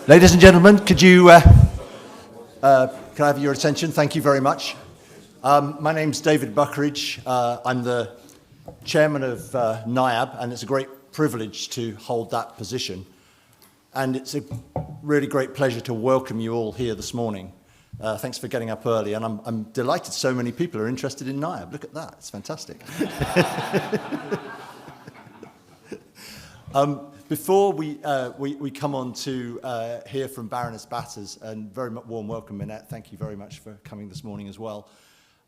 Ladies and gentlemen, could you, can I have your attention? Thank you very much. My name's David Buckeridge. I'm the chairman of Niab, and it's a great privilege to hold that position. And it's a really great pleasure to welcome you all here this morning. Thanks for getting up early, and I'm delighted so many people are interested in Niab. Look at that, it's fantastic. Before we come on to hear from Baroness Batters, and very warm welcome, Minette. Thank you very much for coming this morning as well.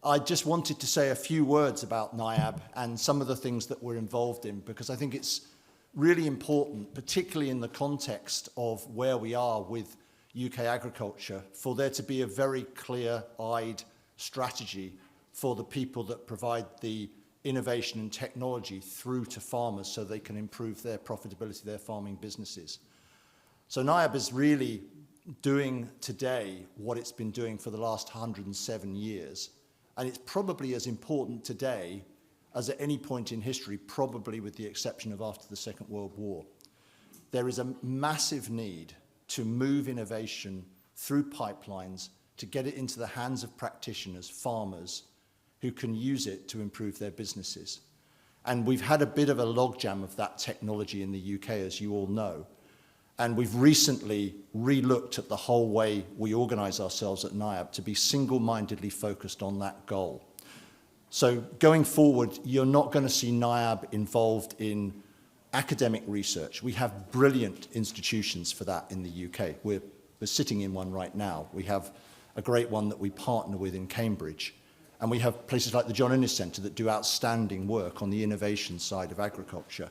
I just wanted to say a few words about Niab and some of the things that we're involved in, because I think it's really important, particularly in the context of where we are with UK agriculture, for there to be a very clear-eyed strategy for the people that provide the innovation and technology through to farmers so they can improve their profitability, their farming businesses. So Niab is really doing today what it's been doing for the last 107 years. And it's probably as important today as at any point in history, probably with the exception of after the Second World War. There is a massive need to move innovation through pipelines to get it into the hands of practitioners, farmers, who can use it to improve their businesses. And we've had a bit of a logjam of that technology in the UK, as you all know. And we've recently re-looked at the whole way we organise ourselves at Niab to be single-mindedly focused on that goal. So going forward, you're not going to see Niab involved in academic research. We have brilliant institutions for that in the UK. We're sitting in one right now. We have a great one that we partner with in Cambridge. And we have places like the John Innes Centre that do outstanding work on the innovation side of agriculture.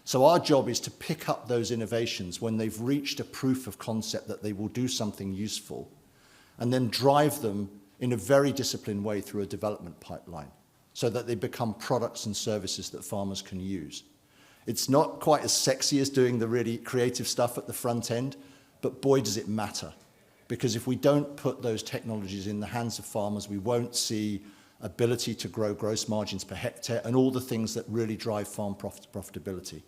So our job is to pick up those innovations when they've reached a proof of concept that they will do something useful, and then drive them in a very disciplined way through a development pipeline so that they become products and services that farmers can use. It's not quite as sexy as doing the really creative stuff at the front end, but boy, does it matter. Because if we don't put those technologies in the hands of farmers, we won't see ability to grow gross margins per hectare and all the things that really drive farm profitability.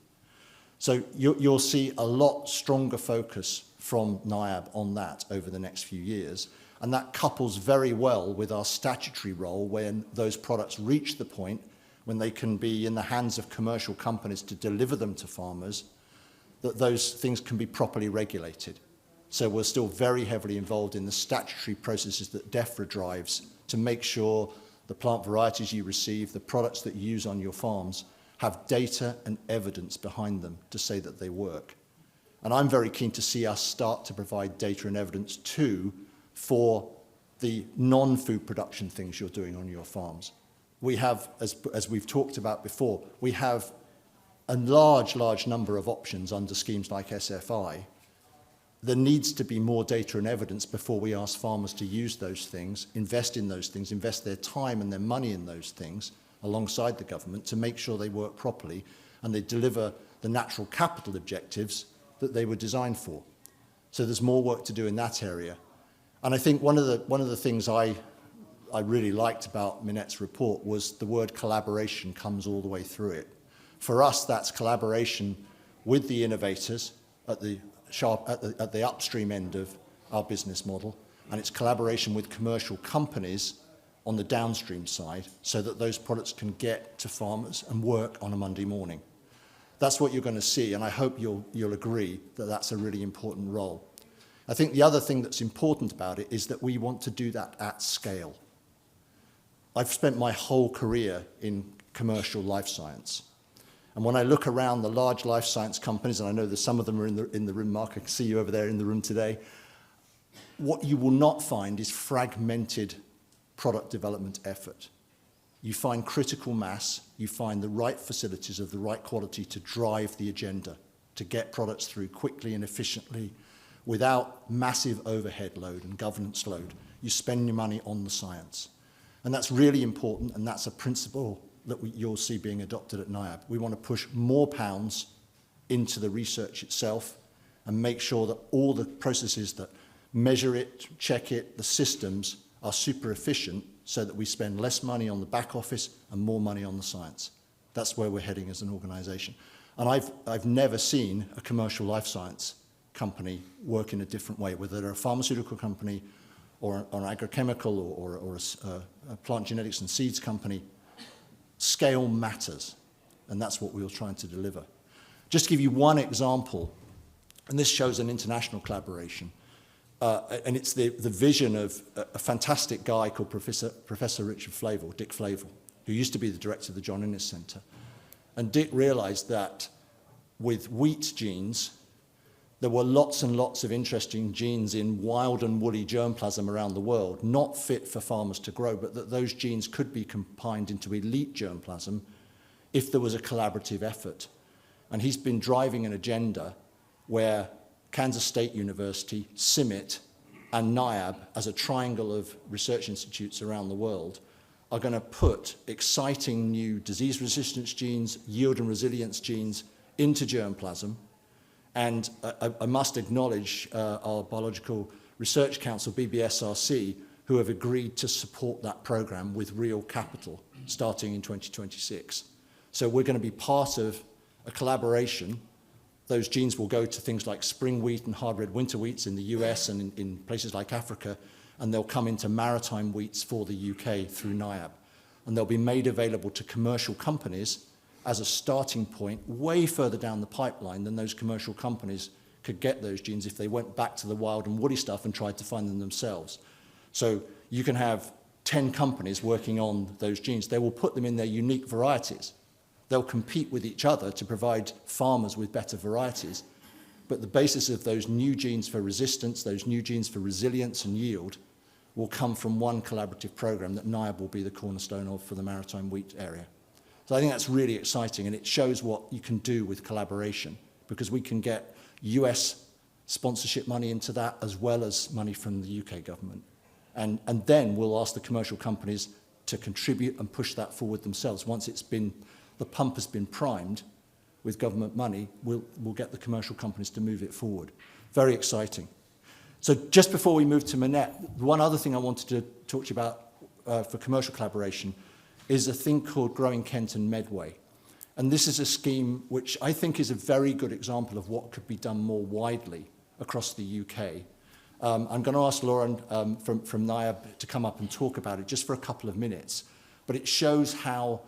So you'll see a lot stronger focus from Niab on that over the next few years. And that couples very well with our statutory role when those products reach the point when they can be in the hands of commercial companies to deliver them to farmers, that those things can be properly regulated. So we're still very heavily involved in the statutory processes that DEFRA drives to make sure the plant varieties you receive, the products that you use on your farms, have data and evidence behind them to say that they work. And I'm very keen to see us start to provide data and evidence too for the non-food production things you're doing on your farms. We have, as we've talked about before, we have a large number of options under schemes like SFI. There needs to be more data and evidence before we ask farmers to use those things, invest in those things, invest their time and their money in those things alongside the government to make sure they work properly and they deliver the natural capital objectives that they were designed for. So there's more work to do in that area. And I think one of the things I really liked about Minette's report was the word collaboration comes all the way through it. For us, that's collaboration with the innovators at the upstream end of our business model, and it's collaboration with commercial companies on the downstream side so that those products can get to farmers and work on a Monday morning. That's what you're going to see, and I hope you'll agree that that's a really important role. I think the other thing that's important about it is that we want to do that at scale. I've spent my whole career in commercial life science. And when I look around the large life science companies, and I know that some of them are in the room, Mark, I can see you over there in the room today, what you will not find is fragmented product development effort. You find critical mass, you find the right facilities of the right quality to drive the agenda, to get products through quickly and efficiently without massive overhead load and governance load. You spend your money on the science. And that's really important, and that's a principle that you'll see being adopted at Niab. We want to push more pounds into the research itself and make sure that all the processes that measure it, check it, the systems are super efficient so that we spend less money on the back office and more money on the science. That's where we're heading as an organisation. And I've never seen a commercial life science company work in a different way, whether they're a pharmaceutical company or an agrochemical or a plant genetics and seeds company. Scale matters, and that's what we were trying to deliver. Just to give you one example, and this shows an international collaboration, and it's the vision of a fantastic guy called Professor Richard Flavel, Dick Flavel, who used to be the director of the John Innes Centre. And Dick realized that with wheat genes, there were lots and lots of interesting genes in wild and woolly germplasm around the world, not fit for farmers to grow, but that those genes could be combined into elite germplasm if there was a collaborative effort. And he's been driving an agenda where Kansas State University, CIMMYT, and Niab, as a triangle of research institutes around the world, are going to put exciting new disease resistance genes, yield and resilience genes into germplasm. And I must acknowledge our Biological Research Council, BBSRC, who have agreed to support that program with real capital starting in 2026. So we're going to be part of a collaboration. Those genes will go to things like spring wheat and hard red winter wheats in the US and in places like Africa, and they'll come into maritime wheats for the UK through Niab. And they'll be made available to commercial companies as a starting point way further down the pipeline than those commercial companies could get those genes if they went back to the wild and woody stuff and tried to find them themselves. So you can have 10 companies working on those genes. They will put them in their unique varieties. They'll compete with each other to provide farmers with better varieties. But the basis of those new genes for resistance, those new genes for resilience and yield, will come from one collaborative program that Niab will be the cornerstone of for the maritime wheat area. So I think that's really exciting, and it shows what you can do with collaboration, because we can get US sponsorship money into that as well as money from the UK government. And then we'll ask the commercial companies to contribute and push that forward themselves. Once the pump has been primed with government money, we'll get the commercial companies to move it forward. Very exciting. So just before we move to Minette, one other thing I wanted to talk to you about for commercial collaboration is a thing called Growing Kent and Medway. And this is a scheme which I think is a very good example of what could be done more widely across the UK. I'm going to ask Lauren from Niab to come up and talk about it just for a couple of minutes. But it shows how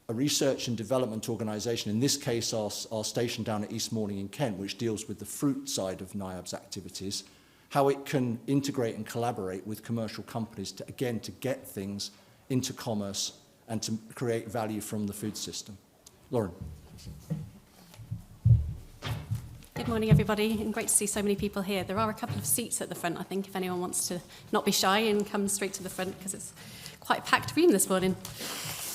a research and development organisation, in this case our station down at East Morning in Kent, which deals with the fruit side of Niab's activities, how it can integrate and collaborate with commercial companies to get things into commerce and to create value from the food system. Lauren. Good morning, everybody, and great to see so many people here. There are a couple of seats at the front, I think, if anyone wants to not be shy and come straight to the front, because it's quite a packed room this morning.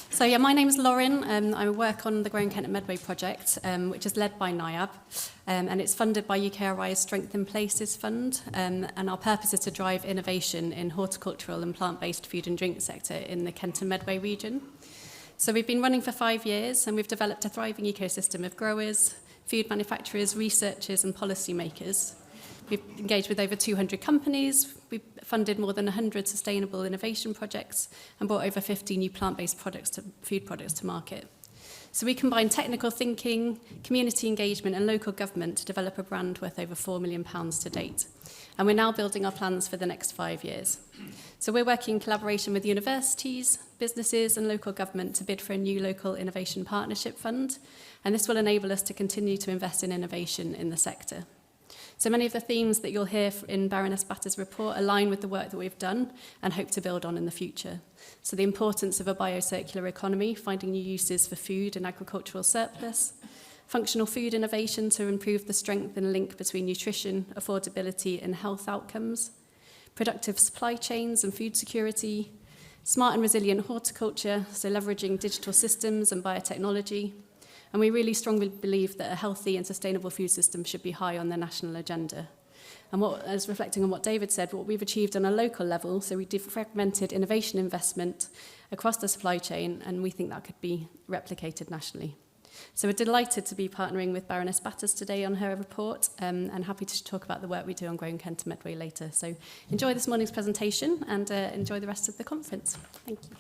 So, yeah, my name is Lauren. I work on the Growing Kent and Medway project, which is led by Niab, and it's funded by UKRI's Strength in Places Fund, and our purpose is to drive innovation in horticultural and plant-based food and drink sector in the Kent and Medway region. So we've been running for 5 years, and we've developed a thriving ecosystem of growers, food manufacturers, researchers, and policymakers. We've engaged with over 200 companies, we've funded more than 100 sustainable innovation projects, and brought over 50 new plant-based food products to market. So we combine technical thinking, community engagement, and local government to develop a brand worth over £4 million to date. And we're now building our plans for the next 5 years. So we're working in collaboration with universities, businesses, and local government to bid for a new local innovation partnership fund. And this will enable us to continue to invest in innovation in the sector. So many of the themes that you'll hear in Baroness Batters' report align with the work that we've done and hope to build on in the future. So the importance of a biocircular economy, finding new uses for food and agricultural surplus, functional food innovation to improve the strength and link between nutrition, affordability, and health outcomes, productive supply chains and food security, smart and resilient horticulture, so leveraging digital systems and biotechnology. And we really strongly believe that a healthy and sustainable food system should be high on the national agenda. And as reflecting on what David said, what we've achieved on a local level, so we fragmented innovation investment across the supply chain, and we think that could be replicated nationally. So we're delighted to be partnering with Baroness Batters today on her report, and happy to talk about the work we do on Growing Kent and Medway later. So enjoy this morning's presentation and enjoy the rest of the conference. Thank you.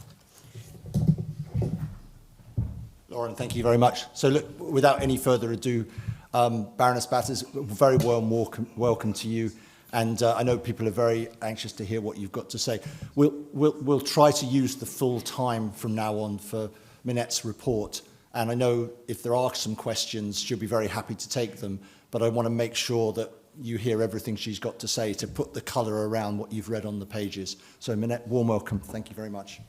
Lauren, thank you very much. So look, without any further ado, Baroness Batters, very warm welcome to you. And I know people are very anxious to hear what you've got to say. We'll try to use the full time from now on for Minette's report. And I know if there are some questions, she'll be very happy to take them. But I want to make sure that you hear everything she's got to say to put the colour around what you've read on the pages. So Minette, warm welcome. Thank you very much.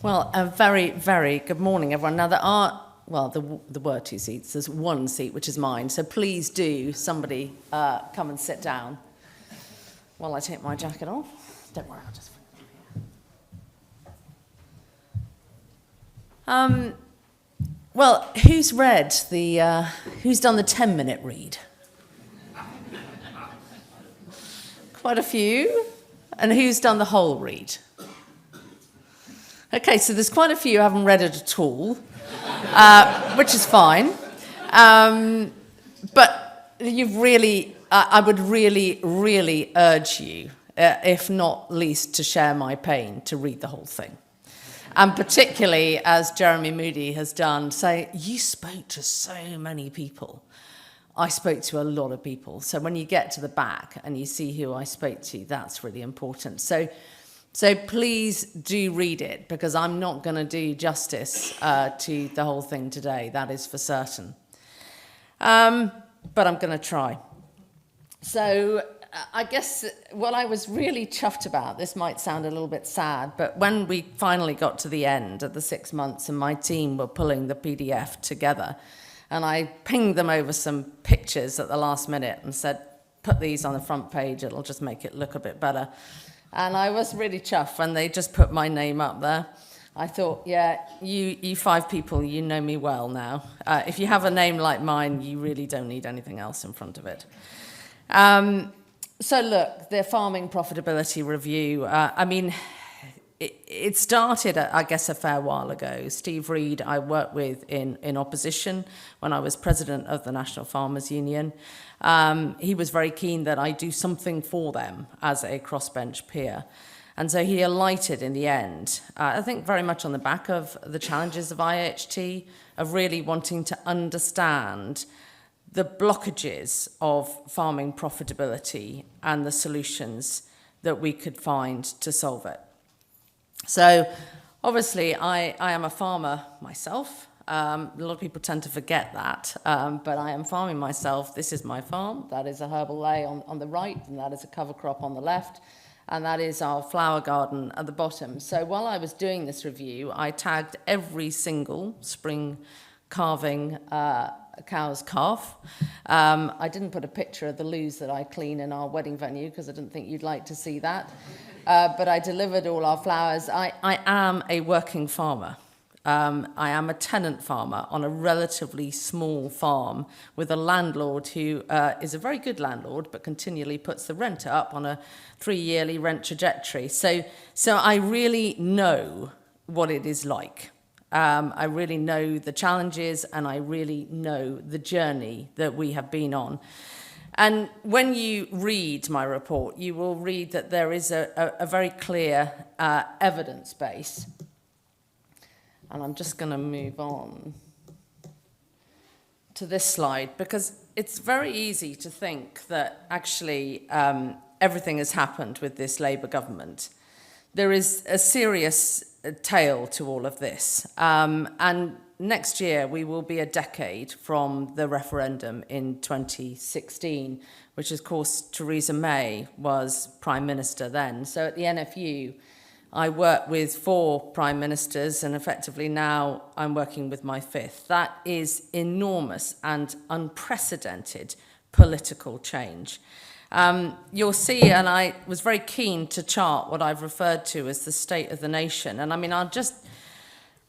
Well, a very, very good morning, everyone. Now, there are, well, there were 2 seats. There's 1 seat, which is mine. So please do, somebody, come and sit down while I take my jacket off. Don't worry, I'll just put it here. Well, who's done the 10-minute read? Quite a few. And who's done the whole read? Okay, so there's quite a few who haven't read it at all, which is fine. But you've really, I would really, really urge you, if not least, to share my pain, to read the whole thing. And particularly, as Jeremy Moody has done, say, you spoke to so many people. I spoke to a lot of people. So when you get to the back and you see who I spoke to, that's really important. So please do read it, because I'm not going to do justice to the whole thing today, that is for certain. But I'm going to try. So I guess what I was really chuffed about, this might sound a little bit sad, but when we finally got to the end of the 6 months and my team were pulling the PDF together, and I pinged them over some pictures at the last minute and said, put these on the front page, it'll just make it look a bit better. And I was really chuffed when they just put my name up there. I thought, yeah, you 5 people, you know me well now. If you have a name like mine, you really don't need anything else in front of it. So look, the Farming Profitability Review, I mean, it started, I guess, a fair while ago. Steve Reed, I worked with in opposition when I was president of the National Farmers Union. He was very keen that I do something for them as a crossbench peer. And so he alighted in the end, I think very much on the back of the challenges of IHT, of really wanting to understand the blockages of farming profitability and the solutions that we could find to solve it. So obviously I am a farmer myself. A lot of people tend to forget that, but I am farming myself. This is my farm. That is a herbal ley on the right, and that is a cover crop on the left, and that is our flower garden at the bottom. So while I was doing this review, I tagged every single spring calving cow's calf. I didn't put a picture of the loos that I clean in our wedding venue because I didn't think you'd like to see that. But I delivered all our flowers. I am a working farmer. I am a tenant farmer on a relatively small farm with a landlord who is a very good landlord, but continually puts the rent up on a 3-yearly rent trajectory. So I really know what it is like. I really know the challenges, and I really know the journey that we have been on. And when you read my report, you will read that there is a very clear evidence base. And I'm just going to move on to this slide, because it's very easy to think that actually everything has happened with this Labour government. There is a serious tale to all of this. And next year, we will be a decade from the referendum in 2016, which, of course, Theresa May was Prime Minister then. So at the NFU, I worked with 4 Prime Ministers, and effectively now I'm working with my 5th. That is enormous and unprecedented political change. You'll see, and I was very keen to chart what I've referred to as the state of the nation. And I mean, I'll just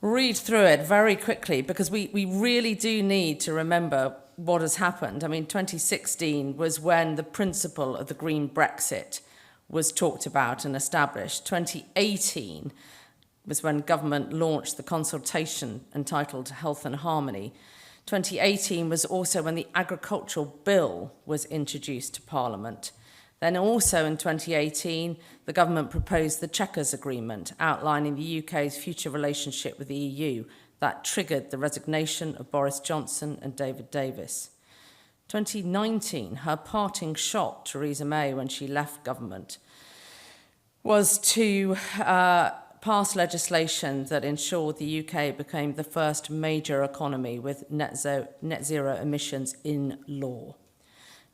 read through it very quickly, because we really do need to remember what has happened. I mean, 2016 was when the principle of the Green Brexit was talked about and established. 2018 was when government launched the consultation entitled Health and Harmony. 2018 was also when the agricultural bill was introduced to Parliament. Then also in 2018, the government proposed the Chequers Agreement, outlining the UK's future relationship with the EU. That triggered the resignation of Boris Johnson and David Davis. 2019, her parting shot, Theresa May, when she left government, was to pass legislation that ensured the UK became the first major economy with net zero emissions in law.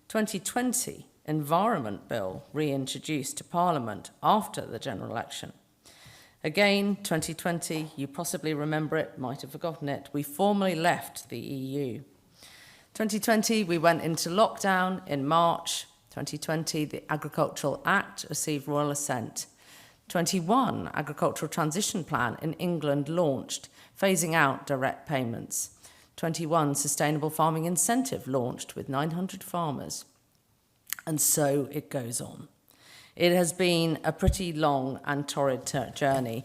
2020, Environment Bill reintroduced to Parliament after the general election. Again, 2020, you possibly remember it, might have forgotten it, we formally left the EU. 2020, we went into lockdown in March. 2020, the Agricultural Act received royal assent. 21, Agricultural Transition Plan in England launched, phasing out direct payments. 21, Sustainable Farming Incentive launched with 900 farmers. And so it goes on. It has been a pretty long and torrid journey.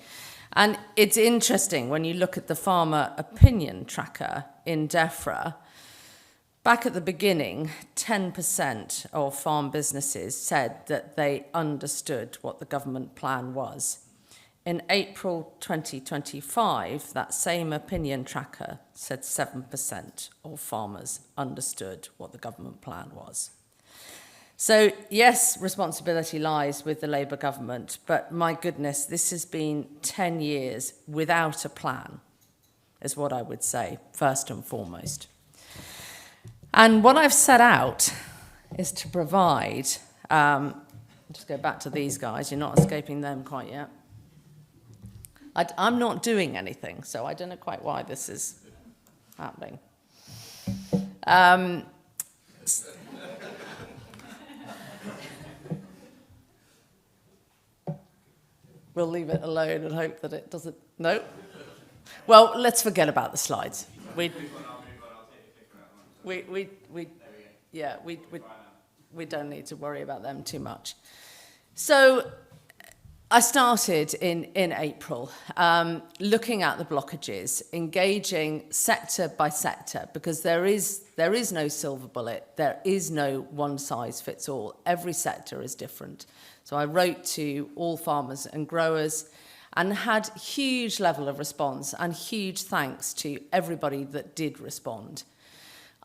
And it's interesting when you look at the farmer opinion tracker in DEFRA. Back at the beginning, 10% of farm businesses said that they understood what the government plan was. In April 2025, that same opinion tracker said 7% of farmers understood what the government plan was. So, yes, responsibility lies with the Labour government, but my goodness, this has been 10 years without a plan, is what I would say, first and foremost. And what I've set out is to provide, just go back to these guys, you're not escaping them quite yet. I'm not doing anything, so I don't know quite why this is happening. We'll leave it alone and hope that it doesn't. No? Well, let's forget about the slides. We don't need to worry about them too much. So I started in April looking at the blockages, engaging sector by sector, because there is no silver bullet, there is no one size fits all. Every sector is different. So I wrote to all farmers and growers and had huge level of response and huge thanks to everybody that did respond.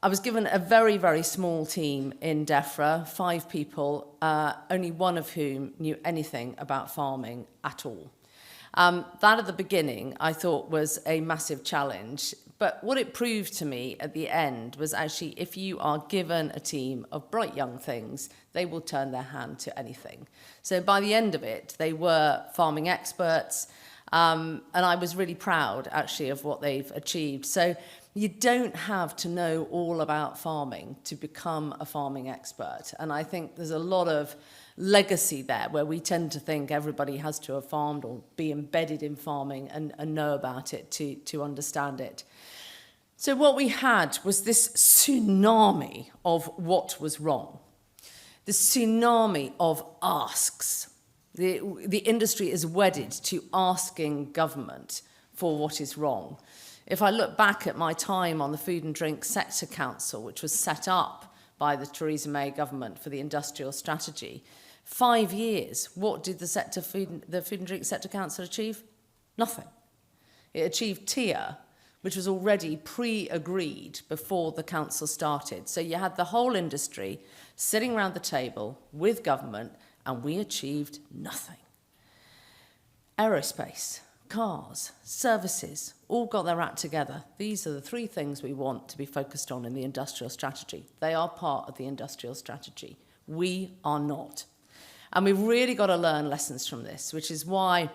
I was given a very, very small team in DEFRA, 5 people, only one of whom knew anything about farming at all. That at the beginning I thought was a massive challenge, but what it proved to me at the end was actually if you are given a team of bright young things, they will turn their hand to anything. So by the end of it, they were farming experts, and I was really proud actually of what they've achieved. So you don't have to know all about farming to become a farming expert. And I think there's a lot of legacy there where we tend to think everybody has to have farmed or be embedded in farming and know about it to understand it. So what we had was this tsunami of what was wrong. The tsunami of asks. The industry is wedded to asking government for what is wrong. If I look back at my time on the Food and Drink Sector Council, which was set up by the Theresa May government for the industrial strategy, 5 years, what did the Food and Drink Sector Council achieve? Nothing. It achieved TIA, which was already pre-agreed before the council started. So you had the whole industry sitting around the table with government, and we achieved nothing. Aerospace, cars, services, all got their act together. These are the 3 things we want to be focused on in the industrial strategy. They are part of the industrial strategy. We are not. And we've really got to learn lessons from this, which is why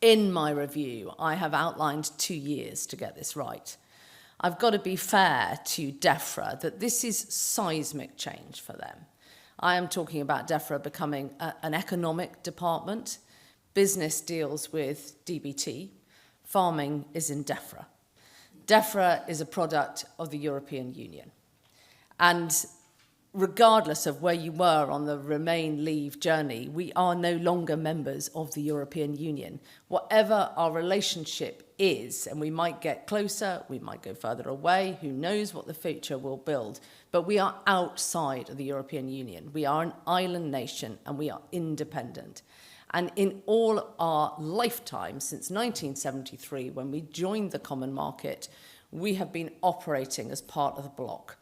in my review, I have outlined 2 years to get this right. I've got to be fair to DEFRA that this is seismic change for them. I am talking about DEFRA becoming an economic department. Business deals with DBT. Farming is in DEFRA. DEFRA is a product of the European Union. And regardless of where you were on the Remain Leave journey, we are no longer members of the European Union. Whatever our relationship is, and we might get closer, we might go further away, who knows what the future will build, but we are outside of the European Union. We are an island nation and we are independent. And in all our lifetime, since 1973, when we joined the common market, we have been operating as part of the bloc.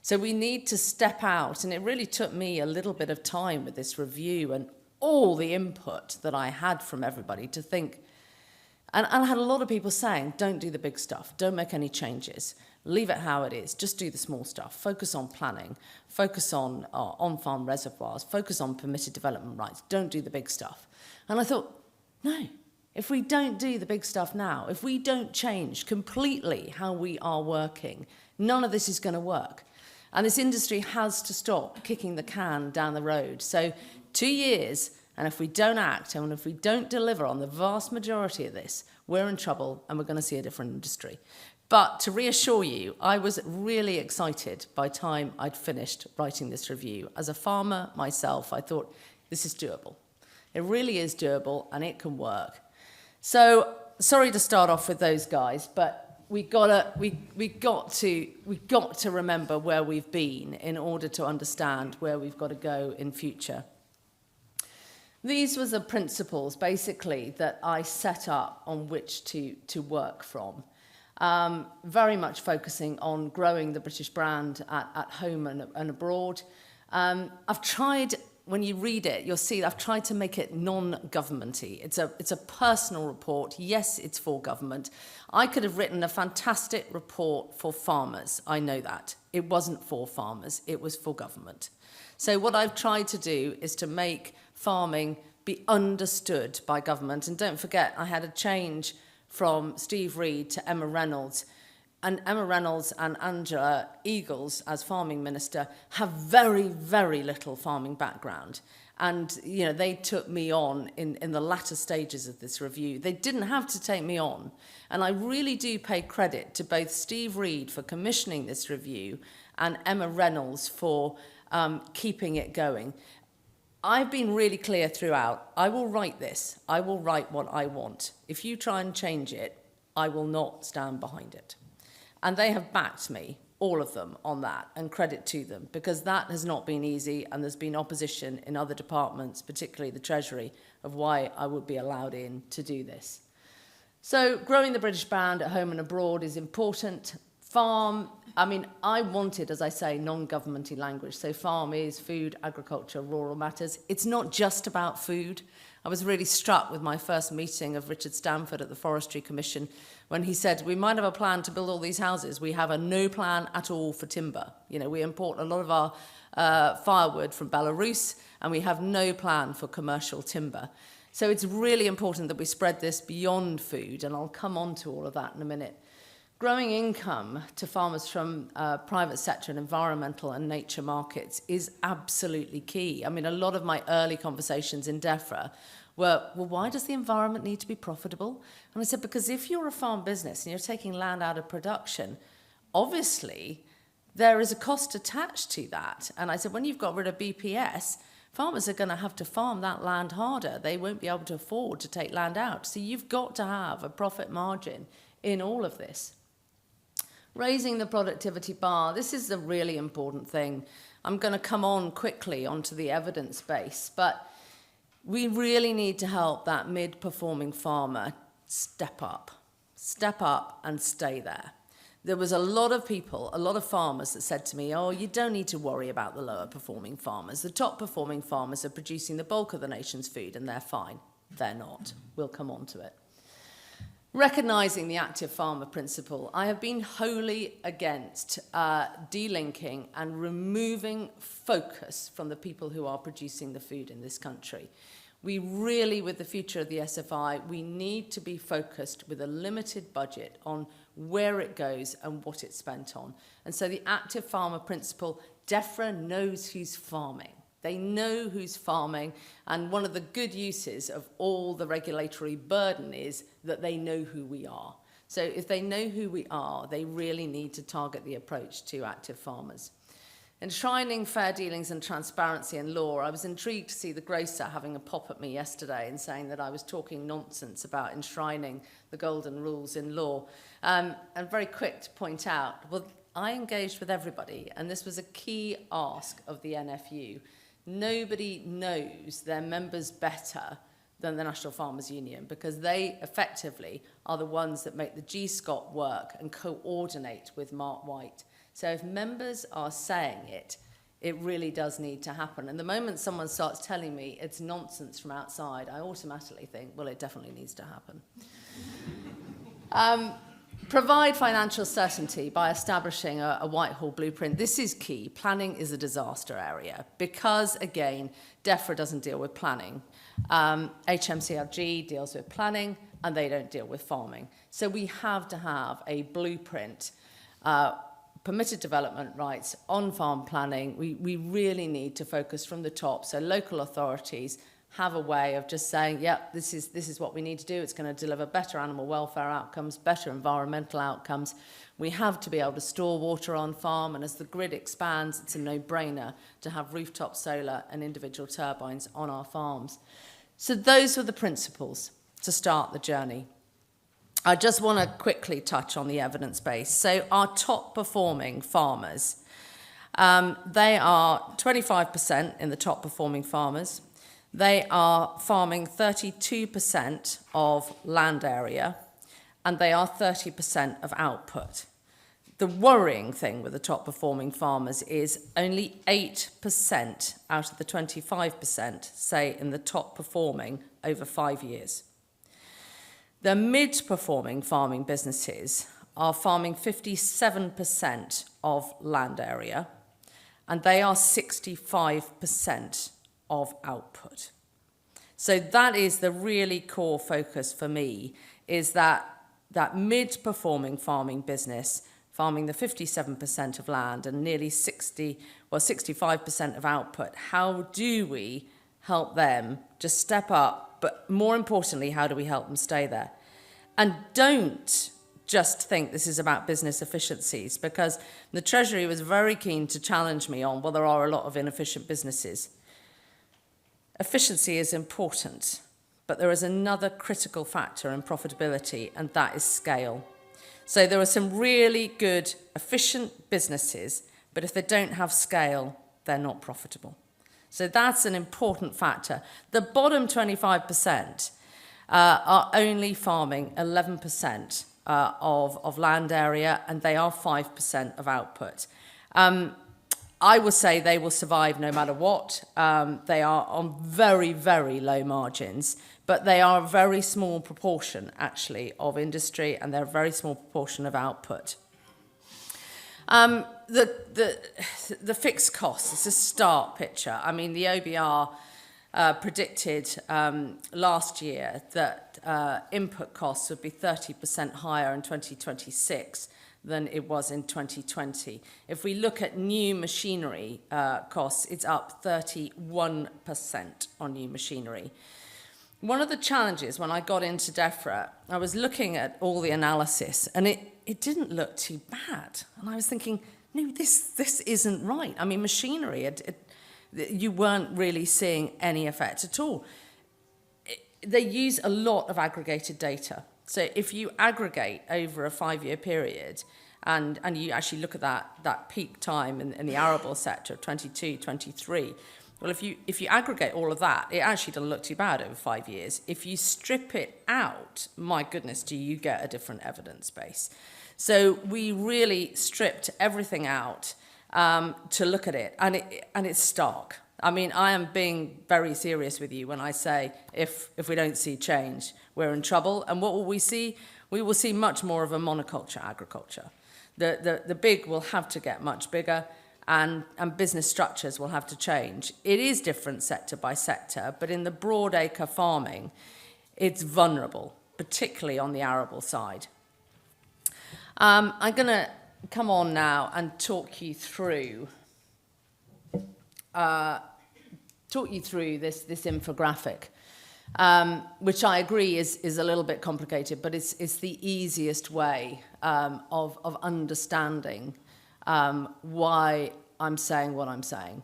So we need to step out, and it really took me a little bit of time with this review and all the input that I had from everybody to think. And I had a lot of people saying, don't do the big stuff, don't make any changes, leave it how it is, just do the small stuff, focus on planning, focus on on-farm reservoirs, focus on permitted development rights, don't do the big stuff. And I thought, no, if we don't do the big stuff now, if we don't change completely how we are working, none of this is going to work. And this industry has to stop kicking the can down the road. So 2 years, and if we don't act, and if we don't deliver on the vast majority of this, we're in trouble and we're going to see a different industry. But to reassure you, I was really excited by the time I'd finished writing this review. As a farmer myself, I thought, this is doable. It really is doable and it can work. So, sorry to start off with those guys, but we got to remember where we've been in order to understand where we've got to go in future. These were the principles, basically, that I set up on which to work from. Very much focusing on growing the British brand at home and abroad. I've tried, when you read it, you'll see I've tried to make it non-governmenty. It's a personal report. Yes, it's for government. I could have written a fantastic report for farmers. I know that. It wasn't for farmers. It was for government. So what I've tried to do is to make farming be understood by government. And don't forget, I had a change from Steve Reed to Emma Reynolds. And Emma Reynolds and Angela Eagles, as farming minister, have very, very little farming background. And, you know, they took me on in the latter stages of this review. They didn't have to take me on. And I really do pay credit to both Steve Reed for commissioning this review and Emma Reynolds for keeping it going. I've been really clear throughout. I will write this. I will write what I want. If you try and change it, I will not stand behind it. And they have backed me, all of them, on that, and credit to them, because that has not been easy, and there's been opposition in other departments, particularly the Treasury, of why I would be allowed in to do this. So growing the British brand at home and abroad is important. Farm, I mean, I wanted, as I say, non-governmental language. So farm is food, agriculture, rural matters. It's not just about food. I was really struck with my first meeting of Richard Stanford at the Forestry Commission when he said, we might have a plan to build all these houses. We have a no plan at all for timber. You know, we import a lot of our firewood from Belarus, and we have no plan for commercial timber. So it's really important that we spread this beyond food, and I'll come on to all of that in a minute. Growing income to farmers from private sector and environmental and nature markets is absolutely key. I mean, a lot of my early conversations in DEFRA were, well, why does the environment need to be profitable? And I said, because if you're a farm business and you're taking land out of production, obviously there is a cost attached to that. And I said, when you've got rid of BPS, farmers are going to have to farm that land harder. They won't be able to afford to take land out. So you've got to have a profit margin in all of this. Raising the productivity bar, this is the really important thing. I'm going to come on quickly onto the evidence base, but we really need to help that mid-performing farmer step up and stay there. There was a lot of people, a lot of farmers that said to me, oh, you don't need to worry about the lower performing farmers. The top performing farmers are producing the bulk of the nation's food and they're fine. They're not. We'll come on to it. Recognising the active farmer principle, I have been wholly against delinking and removing focus from the people who are producing the food in this country. We really, with the future of the SFI, we need to be focused with a limited budget on where it goes and what it's spent on. And so the active farmer principle, DEFRA knows who's farming. They know who's farming, and one of the good uses of all the regulatory burden is that they know who we are. So if they know who we are, they really need to target the approach to active farmers. Enshrining fair dealings and transparency in law. I was intrigued to see the grocer having a pop at me yesterday and saying that I was talking nonsense about enshrining the golden rules in law. And very quick to point out, well, I engaged with everybody, and this was a key ask of the NFU. Nobody knows their members better than the National Farmers Union, because they effectively are the ones that make the GSCOT work and coordinate with Mark White. So if members are saying it, it really does need to happen. And the moment someone starts telling me it's nonsense from outside, I automatically think, well, it definitely needs to happen. Provide financial certainty by establishing a Whitehall blueprint. This is key. Planning is a disaster area because, again, DEFRA doesn't deal with planning. HMCRG deals with planning, and they don't deal with farming. So we have to have a blueprint, permitted development rights, on-farm planning. We really need to focus from the top. So local authorities have a way of just saying, yep, this is what we need to do. It's going to deliver better animal welfare outcomes, better environmental outcomes. We have to be able to store water on farm, and as the grid expands, it's a no-brainer to have rooftop solar and individual turbines on our farms. So those were the principles to start the journey. I just want to quickly touch on the evidence base. So our top performing farmers, they are 25% in the top performing farmers. They are farming 32% of land area, and they are 30% of output. The worrying thing with the top performing farmers is only 8% out of the 25% say in the top performing over 5 years. The mid-performing farming businesses are farming 57% of land area, and they are 65% of output. So that is the really core focus for me, is that mid-performing farming business, farming the 57% of land and nearly 65% of output. How do we help them just step up? But more importantly, how do we help them stay there? And don't just think this is about business efficiencies, because the Treasury was very keen to challenge me on, well, there are a lot of inefficient businesses. Efficiency is important, but there is another critical factor in profitability, and that is scale. So there are some really good, efficient businesses, but if they don't have scale, they're not profitable. So that's an important factor. The bottom 25% are only farming 11% of land area, and they are 5% of output. I would say they will survive no matter what. They are on very, very low margins, but they are a very small proportion, actually, of industry, and they're a very small proportion of output. The fixed costs, it's a stark picture. I mean, the OBR predicted last year that input costs would be 30% higher in 2026 than it was in 2020. If we look at new machinery costs, it's up 31% on new machinery. One of the challenges when I got into DEFRA, I was looking at all the analysis, and it didn't look too bad. And I was thinking, no, this isn't right. I mean, machinery, you weren't really seeing any effect at all. They use a lot of aggregated data. So if you aggregate over a 5-year period, and you actually look at that peak time in the arable sector, 22, 23, well, if you aggregate all of that, it actually doesn't look too bad over 5 years. If you strip it out, my goodness, do you get a different evidence base? So we really stripped everything out to look at it, and it's stark. I mean, I am being very serious with you when I say if we don't see change, we're in trouble. And what will we see? We will see much more of a monoculture agriculture. The big will have to get much bigger, and business structures will have to change. It is different sector by sector, but in the broad acre farming, it's vulnerable, particularly on the arable side. I'm going to come on now and talk you through this infographic, which I agree is a little bit complicated, but it's the easiest way of understanding why I'm saying what I'm saying.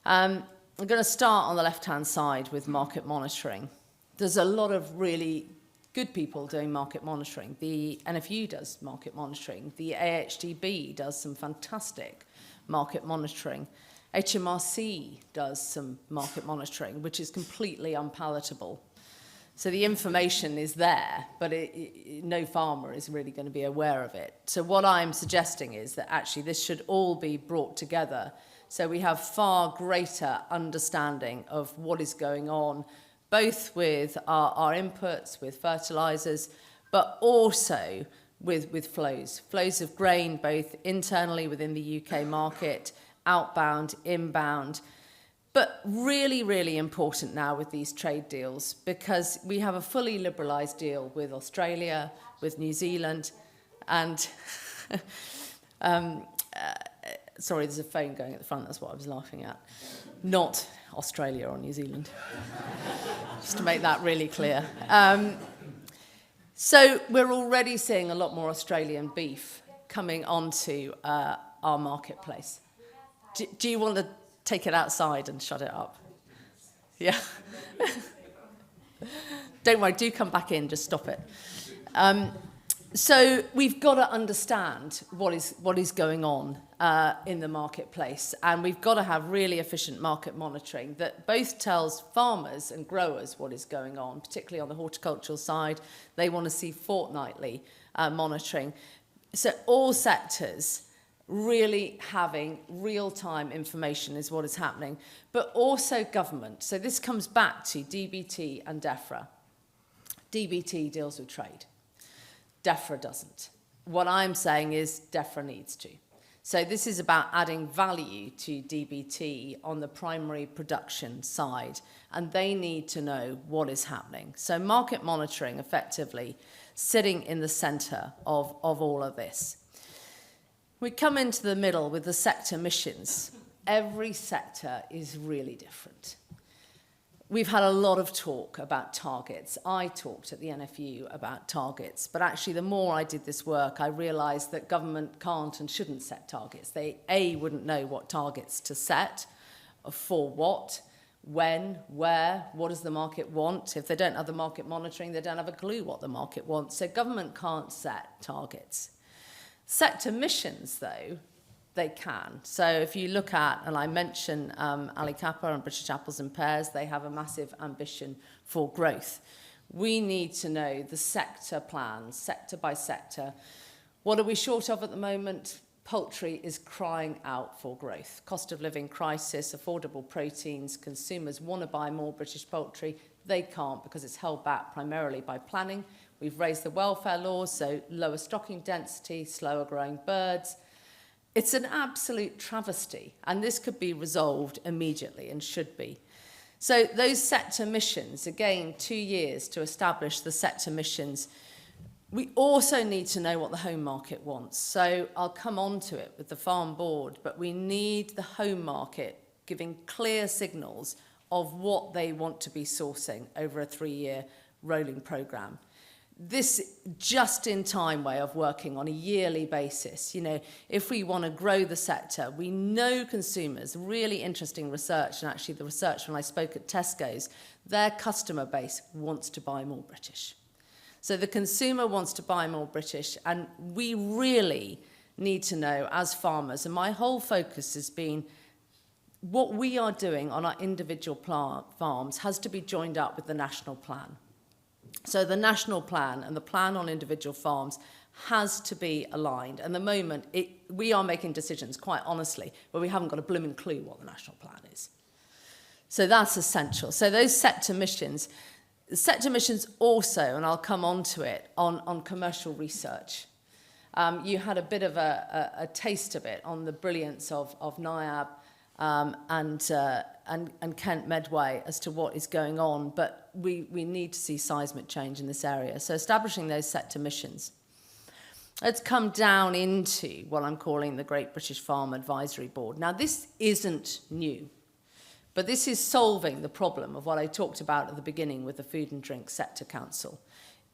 I'm going to start on the left-hand side with market monitoring. There's a lot of really good people doing market monitoring. The NFU does market monitoring. The AHDB does some fantastic market monitoring. HMRC does some market monitoring, which is completely unpalatable. So the information is there, but no farmer is really going to be aware of it. So what I'm suggesting is that actually this should all be brought together so we have far greater understanding of what is going on, both with our inputs, with fertilisers, but also with flows of grain, both internally within the UK market, outbound, inbound. But really, really important now with these trade deals, because we have a fully liberalised deal with Australia, with New Zealand, and sorry, there's a phone going at the front, that's what I was laughing at. Not Australia or New Zealand, just to make that really clear. So we're already seeing a lot more Australian beef coming onto our marketplace. Do you want to take it outside and shut it up? Yeah. Don't worry, do come back in, just stop it. So we've got to understand what is going on in the marketplace, and we've got to have really efficient market monitoring that both tells farmers and growers what is going on, particularly on the horticultural side. They want to see fortnightly monitoring. So all sectors really having real-time information is what is happening, but also government. So this comes back to DBT and DEFRA. DBT deals with trade. DEFRA doesn't. What I'm saying is DEFRA needs to. So this is about adding value to DBT on the primary production side, and they need to know what is happening. So market monitoring effectively sitting in the centre of all of this. We come into the middle with the sector missions. Every sector is really different. We've had a lot of talk about targets. I talked at the NFU about targets, but actually the more I did this work, I realised that government can't and shouldn't set targets. They, A, wouldn't know what targets to set, for what, when, where, what does the market want? If they don't have the market monitoring, they don't have a clue what the market wants. So government can't set targets. Sector missions, though, they can. So if you look at, and I mentioned Ali Kappa and British Apples and Pears, they have a massive ambition for growth. We need to know the sector plans, sector by sector. What are we short of at the moment? Poultry is crying out for growth. Cost of living crisis, affordable proteins, consumers want to buy more British poultry. They can't because it's held back primarily by planning. We've raised the welfare laws, so lower stocking density, slower growing birds. It's an absolute travesty, and this could be resolved immediately and should be. So those sector missions, again, 2 years to establish the sector missions. We also need to know what the home market wants. So I'll come on to it with the Farm Board, but we need the home market giving clear signals of what they want to be sourcing over a 3-year rolling programme. This just-in-time way of working on a yearly basis, you know, if we want to grow the sector, we know consumers, really interesting research, and actually the research when I spoke at Tesco's, their customer base wants to buy more British. So the consumer wants to buy more British, and we really need to know as farmers, and my whole focus has been what we are doing on our individual farms has to be joined up with the national plan. So the national plan and the plan on individual farms has to be aligned. And at the moment, we are making decisions, quite honestly, but we haven't got a blooming clue what the national plan is. So that's essential. So those sector missions also, and I'll come on to it, on commercial research. You had a bit of a taste of it on the brilliance of Niab and Kent Medway as to what is going on, but we need to see seismic change in this area. So establishing those sector missions. Let's come down into what I'm calling the Great British Farm Advisory Board. Now, this isn't new, but this is solving the problem of what I talked about at the beginning with the Food and Drink Sector Council.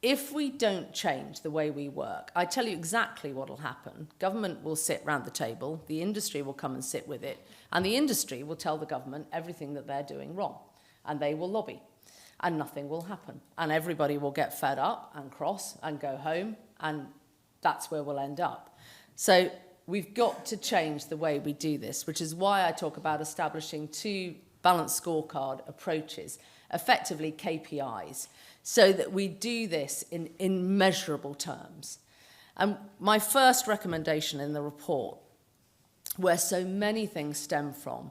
if we don't change the way we work, I tell you exactly what will happen. Government will sit round the table, the industry will come and sit with it, and the industry will tell the government everything that they're doing wrong, and they will lobby, and nothing will happen. And everybody will get fed up and cross and go home, and that's where we'll end up. So we've got to change the way we do this, which is why I talk about establishing 2 balanced scorecard approaches, effectively KPIs, so that we do this in measurable terms. And my first recommendation in the report, where so many things stem from,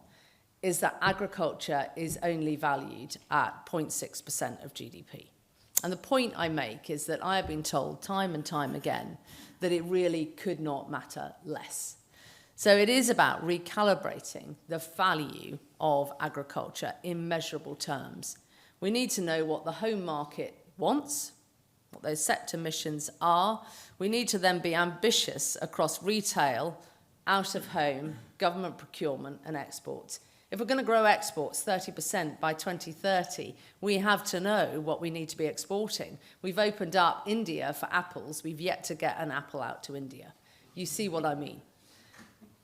is that agriculture is only valued at 0.6% of GDP. And the point I make is that I have been told time and time again that it really could not matter less. So it is about recalibrating the value of agriculture in measurable terms. We need to know what the home market wants, what those sector missions are. We need to then be ambitious across retail, out of home, government procurement and exports. If we're going to grow exports 30% by 2030, we have to know what we need to be exporting. We've opened up India for apples. We've yet to get an apple out to India. You see what I mean?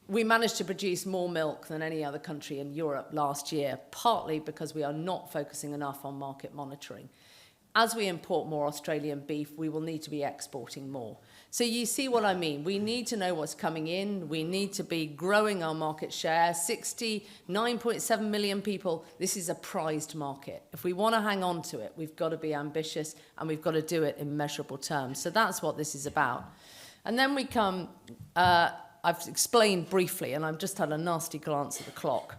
We managed to produce more milk than any other country in Europe last year, partly because we are not focusing enough on market monitoring. As we import more Australian beef, we will need to be exporting more. So you see what I mean? We need to know what's coming in. We need to be growing our market share. 69.7 million people. This is a prized market. If we want to hang on to it, we've got to be ambitious and we've got to do it in measurable terms. So that's what this is about. And then we come, I've explained briefly, and I've just had a nasty glance at the clock.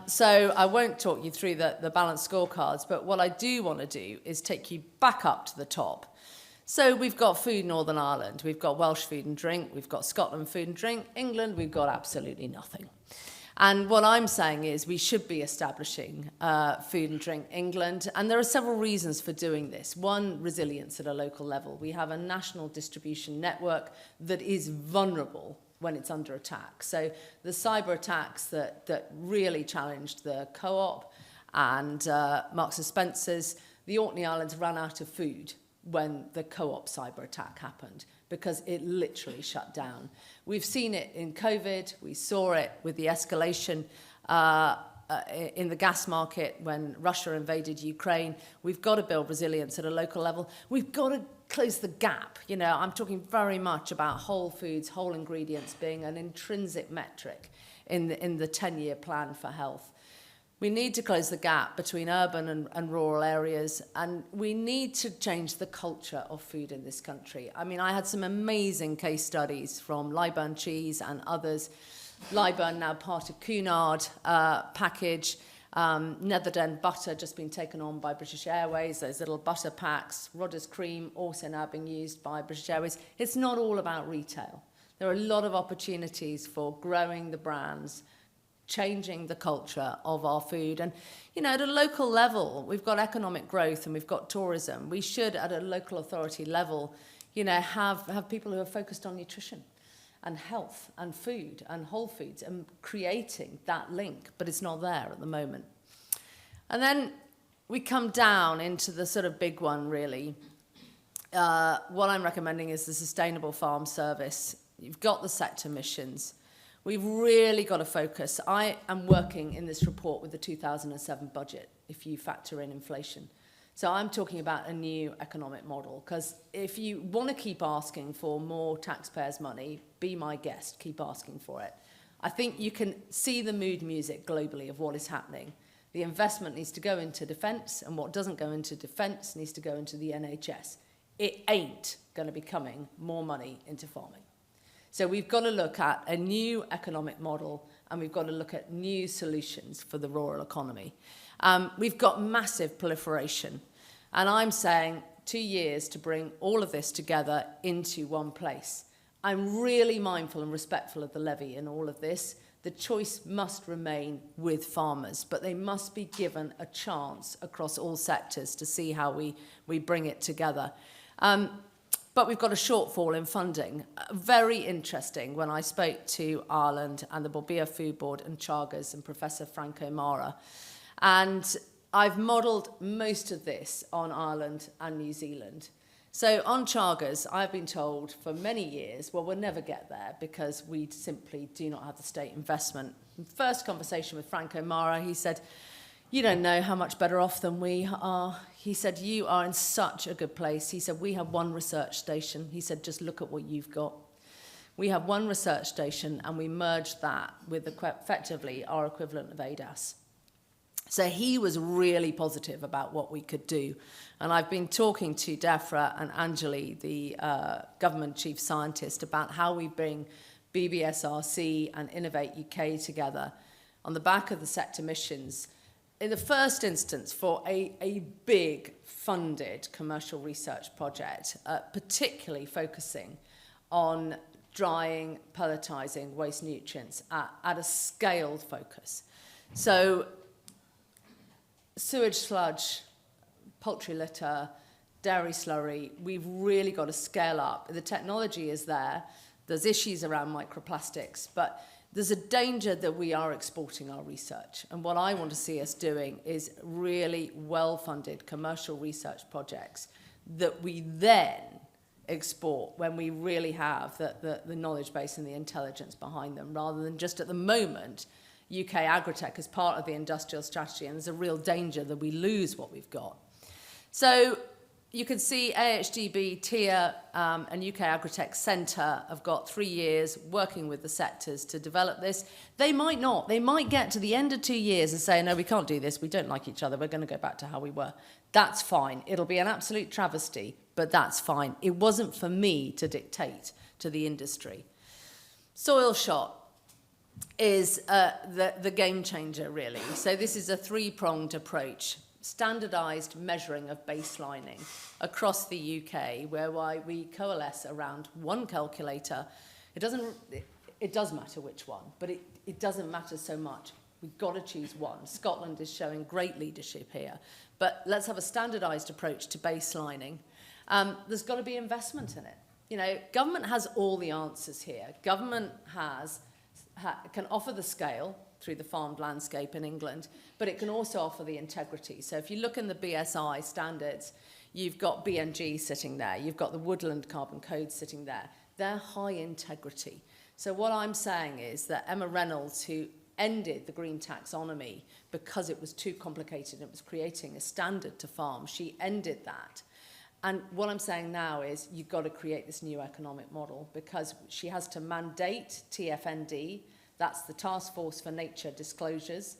So I won't talk you through the balanced scorecards, but what I do want to do is take you back up to the top. So we've got food Northern Ireland, we've got Welsh food and drink, we've got Scotland food and drink, England, we've got absolutely nothing. And what I'm saying is we should be establishing Food and Drink England, and there are several reasons for doing this. One, resilience at a local level. We have a national distribution network that is vulnerable when it's under attack. So the cyber attacks that really challenged the Co-op and Marks and Spencer's, the Orkney Islands ran out of food when the Co-op cyber attack happened because it literally shut down. We've seen it in COVID. We saw it with the escalation in the gas market when Russia invaded Ukraine. We've got to build resilience at a local level. We've got to close the gap. You know, I'm talking very much about whole foods, whole ingredients being an intrinsic metric in the 10-year plan for health. We need to close the gap between urban and rural areas, and we need to change the culture of food in this country. I mean, I had some amazing case studies from Lyburn Cheese and others. Lyburn now part of Cunard package. Netherden butter just been taken on by British Airways, those little butter packs. Rodder's cream also now being used by British Airways. It's not all about retail. There are a lot of opportunities for growing the brands, changing the culture of our food. And, you know, at a local level, we've got economic growth and we've got tourism. We should, at a local authority level, you know, have people who are focused on nutrition and health and food and whole foods and creating that link, but it's not there at the moment. And then we come down into the sort of big one, really. What I'm recommending is the Sustainable Farm Service. You've got the sector missions. We've really got to focus. I am working in this report with the 2007 budget, if you factor in inflation. So I'm talking about a new economic model, because if you want to keep asking for more taxpayers' money, be my guest, keep asking for it. I think you can see the mood music globally of what is happening. The investment needs to go into defence, and what doesn't go into defence needs to go into the NHS. It ain't going to be coming more money into farming. So we've got to look at a new economic model, and we've got to look at new solutions for the rural economy. We've got massive proliferation, and I'm saying 2 years to bring all of this together into one place. I'm really mindful and respectful of the levy in all of this. The choice must remain with farmers, but they must be given a chance across all sectors to see how we bring it together. But we've got a shortfall in funding. Very interesting when I spoke to Ireland and the Borbia Food Board and Chagas and Professor Franco Mara. And I've modelled most of this on Ireland and New Zealand. So on Chagas, I've been told for many years, well, we'll never get there because we simply do not have the state investment. First conversation with Frank O'Mara, he said, you don't know how much better off than we are. He said, you are in such a good place. He said, we have one research station. He said, just look at what you've got. We have one research station and we merged that with effectively our equivalent of ADAS. So he was really positive about what we could do. And I've been talking to Defra and Anjali, the government chief scientist, about how we bring BBSRC and Innovate UK together on the back of the sector missions. In the first instance, for a big funded commercial research project, particularly focusing on drying, pelletizing waste nutrients at a scaled focus. So sewage sludge, poultry litter, dairy slurry, we've really got to scale up. The technology is there. There's issues around microplastics, but there's a danger that we are exporting our research. And what I want to see us doing is really well-funded commercial research projects that we then export when we really have the knowledge base and the intelligence behind them, rather than just at the moment, UK agritech is part of the industrial strategy, and there's a real danger that we lose what we've got. So you can see AHDB, TIA, and UK Agritech Centre have got 3 years working with the sectors to develop this. They might not. They might get to the end of 2 years and say, no, we can't do this. We don't like each other. We're going to go back to how we were. That's fine. It'll be an absolute travesty, but that's fine. It wasn't for me to dictate to the industry. Soil shot is the game changer, really. So this is a three-pronged approach. Standardised measuring of baselining across the UK, whereby we coalesce around one calculator. It does matter which one, but it doesn't matter so much. We've got to choose one. Scotland is showing great leadership here. But let's have a standardised approach to baselining. There's got to be investment in it. You know, government has all the answers here. Government can offer the scale through the farmed landscape in England, but it can also offer the integrity. So if you look in the BSI standards, you've got BNG sitting there, you've got the Woodland Carbon Code sitting there. They're high integrity. So what I'm saying is that Emma Reynolds, who ended the green taxonomy because it was too complicated, it was creating a standard to farm, she ended that. And what I'm saying now is you've got to create this new economic model, because she has to mandate TFND. That's the Task Force for Nature Disclosures.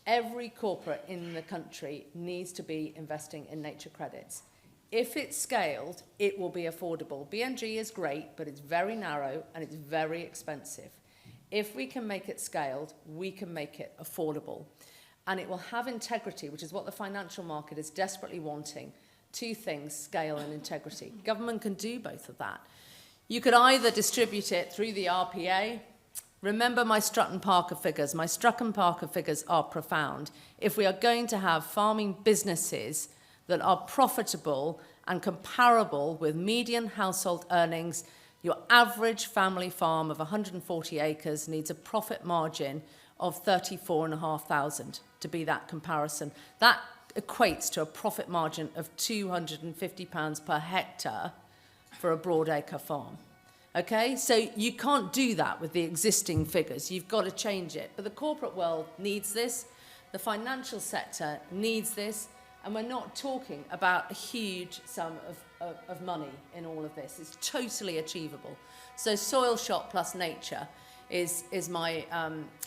Every corporate in the country needs to be investing in nature credits. If it's scaled, it will be affordable. BNG is great, but it's very narrow and it's very expensive. If we can make it scaled, we can make it affordable. And it will have integrity, which is what the financial market is desperately wanting. Two things, scale and integrity. Government can do both of that. You could either distribute it through the RPA. Remember my Strutton-Parker figures. My Strutton-Parker figures are profound. If we are going to have farming businesses that are profitable and comparable with median household earnings, your average family farm of 140 acres needs a profit margin of 34,500 to be that comparison. That equates to a profit margin of £250 per hectare for a broadacre farm. Okay, so you can't do that with the existing figures. You've got to change it. But the corporate world needs this. The financial sector needs this. And we're not talking about a huge sum of money in all of this. It's totally achievable. So soil shot plus nature is my,